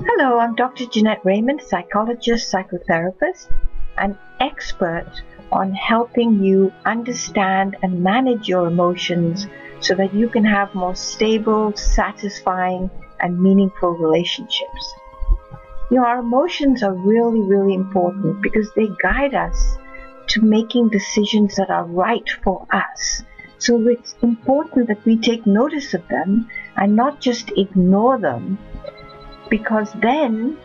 Hello, I'm Dr. Jeanette Raymond, psychologist, psychotherapist, an expert on helping you understand and manage your emotions so that you can have more stable, satisfying, and meaningful relationships. Our emotions are really, really important because they guide us to making decisions that are right for us. So it's important that we take notice of them and not just ignore them, because then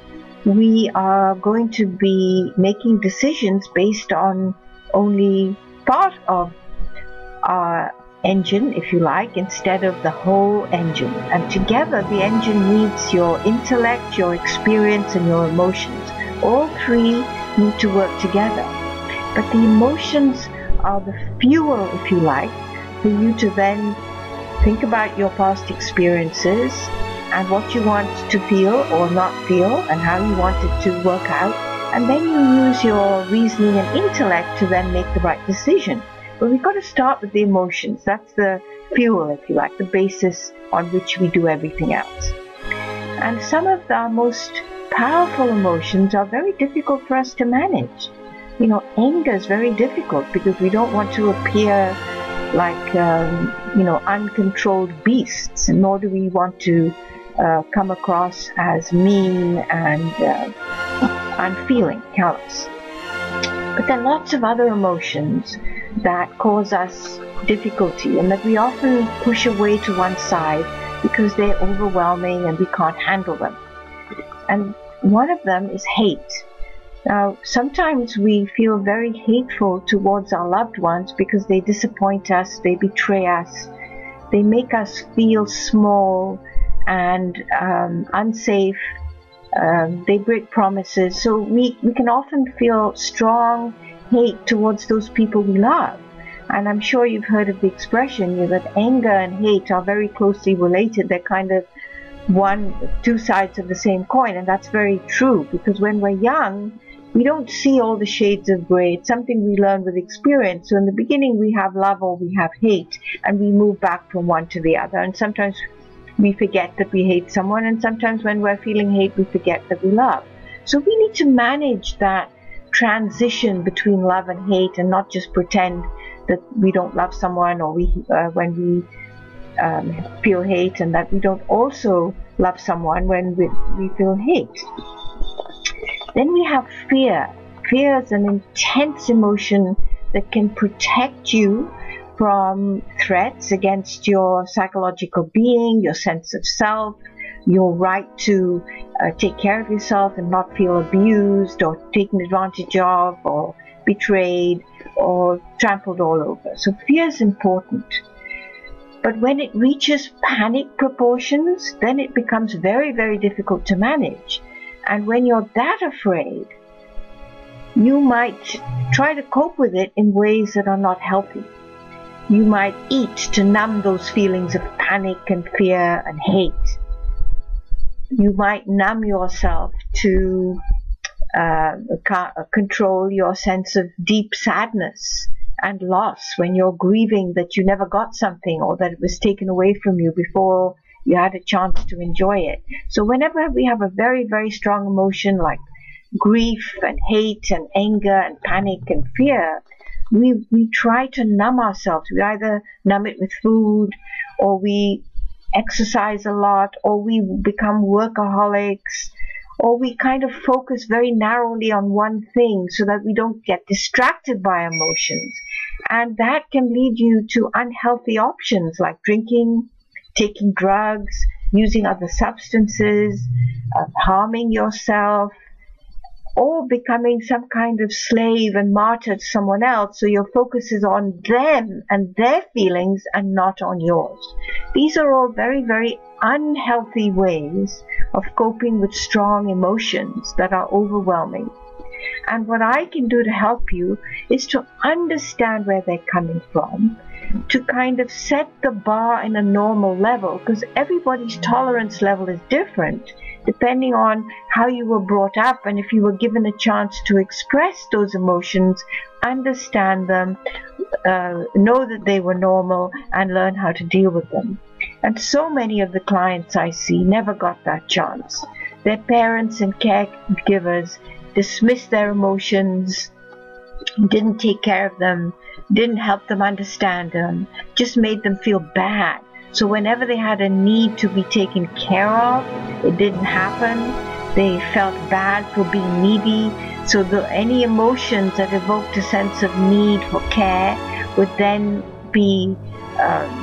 we are going to be making decisions based on only part of our engine, if you like, instead of the whole engine. And together the engine needs your intellect, your experience, and your emotions. All three need to work together. But the emotions are the fuel, if you like, for you to then think about your past experiences and what you want to feel or not feel and how you want it to work out. And then you use your reasoning and intellect to then make the right decision. But we've got to start with the emotions. That's the fuel, if you like, the basis on which we do everything else. And some of our most powerful emotions are very difficult for us to manage. Anger is very difficult because we don't want to appear like, uncontrolled beasts, nor do we want to come across as mean and unfeeling, callous. But there are lots of other emotions that cause us difficulty and that we often push away to one side because they're overwhelming and we can't handle them. And one of them is hate. Now, sometimes we feel very hateful towards our loved ones because they disappoint us, they betray us, they make us feel small and unsafe, they break promises. So we can often feel strong hate towards those people we love. And I'm sure you've heard of the expression that anger and hate are very closely related. They're kind of two sides of the same coin, and that's very true, because when we're young, we don't see all the shades of gray. It's something we learn with experience. So in the beginning we have love or we have hate, and we move back from one to the other. And sometimes we forget that we hate someone, and sometimes when we're feeling hate, we forget that we love. So we need to manage that transition between love and hate, and not just pretend that we don't love someone, or when we feel hate, and that we don't also love someone when we feel hate. Then we have fear. Fear is an intense emotion that can protect you from threats against your psychological being, your sense of self, your right to take care of yourself and not feel abused or taken advantage of or betrayed or trampled all over. So fear is important. But when it reaches panic proportions, then it becomes very, very difficult to manage. And when you're that afraid, you might try to cope with it in ways that are not healthy. You might eat to numb those feelings of panic and fear and hate. You might numb yourself to control your sense of deep sadness and loss when you're grieving that you never got something, or that it was taken away from you before you had a chance to enjoy it. So whenever we have a very, very strong emotion like grief and hate and anger and panic and fear, we try to numb ourselves. We either numb it with food, or we exercise a lot, or we become workaholics, or we kind of focus very narrowly on one thing so that we don't get distracted by emotions. And that can lead you to unhealthy options like drinking, taking drugs, using other substances, harming yourself, or becoming some kind of slave and martyr to someone else, so your focus is on them and their feelings and not on yours. These are all very, very unhealthy ways of coping with strong emotions that are overwhelming. And what I can do to help you is to understand where they're coming from, to kind of set the bar in a normal level, because everybody's tolerance level is different depending on how you were brought up, and if you were given a chance to express those emotions, understand them, know that they were normal, and learn how to deal with them. And so many of the clients I see never got that chance. their parents and caregivers dismissed their emotions, didn't take care of them, didn't help them understand them, just made them feel bad. So whenever they had a need to be taken care of, it didn't happen. They felt bad for being needy. So any emotions that evoked a sense of need for care would then be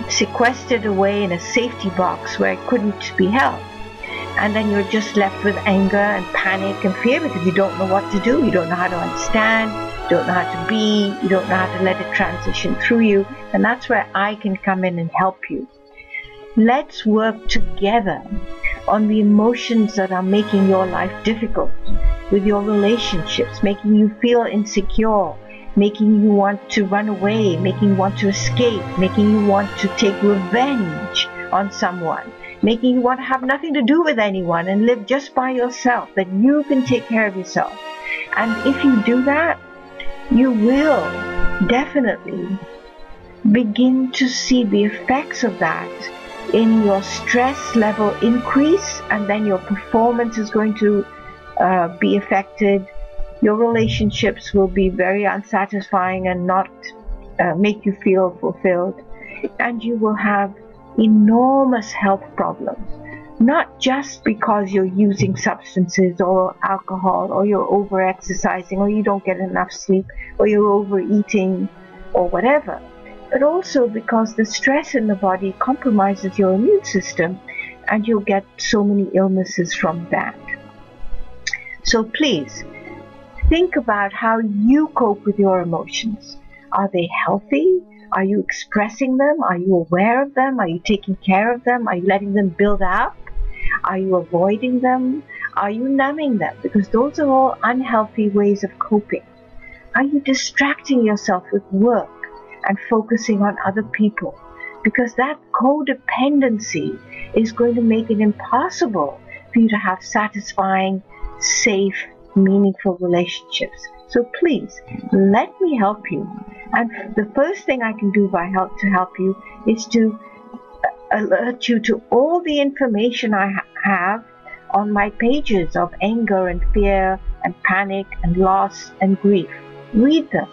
sequestered away in a safety box where it couldn't be held. And then you're just left with anger and panic and fear because you don't know what to do. You don't know how to understand. You don't know how to be. You don't know how to let it transition through you. And that's where I can come in and help you. Let's work together on the emotions that are making your life difficult, with your relationships, making you feel insecure, making you want to run away, making you want to escape, making you want to take revenge on someone, making you want to have nothing to do with anyone and live just by yourself, that you can take care of yourself. And if you do that, you will definitely begin to see the effects of that in your stress level increase, and then your performance is going to be affected. Your relationships will be very unsatisfying and not make you feel fulfilled, and you will have enormous health problems, not just because you're using substances or alcohol, or you're over-exercising, or you don't get enough sleep, or you're overeating, or whatever, but also because the stress in the body compromises your immune system, and you'll get so many illnesses from that. So please, think about how you cope with your emotions. Are they healthy? Are you expressing them? Are you aware of them? Are you taking care of them? Are you letting them build up? Are you avoiding them? Are you numbing them? Because those are all unhealthy ways of coping. Are you distracting yourself with work and focusing on other people? Because that codependency is going to make it impossible for you to have satisfying, safe, meaningful relationships. So please, let me help you. And the first thing I can do to help you is to alert you to all the information I have on my pages of anger and fear and panic and loss and grief. Read them.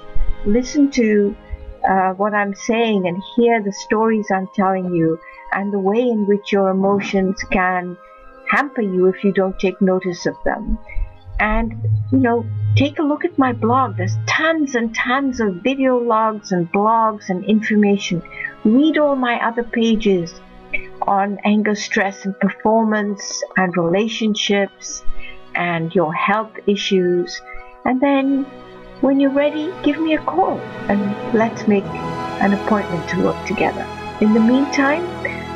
Listen to what I'm saying and hear the stories I'm telling you, and the way in which your emotions can hamper you if you don't take notice of them. And, take a look at my blog. There's tons and tons of video logs and blogs and information. Read all my other pages on anger, stress, and performance, and relationships, and your health issues. And then, when you're ready, give me a call, and let's make an appointment to work together. In the meantime,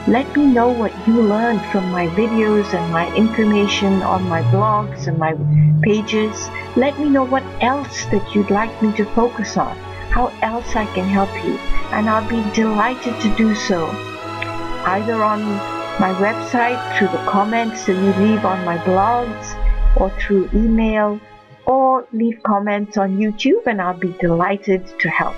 let me know what you learned from my videos and my information on my blogs and my pages. Let me know what else that you'd like me to focus on, how else I can help you, and I'll be delighted to do so, either on my website, through the comments that you leave on my blogs, or through email, or leave comments on YouTube, and I'll be delighted to help.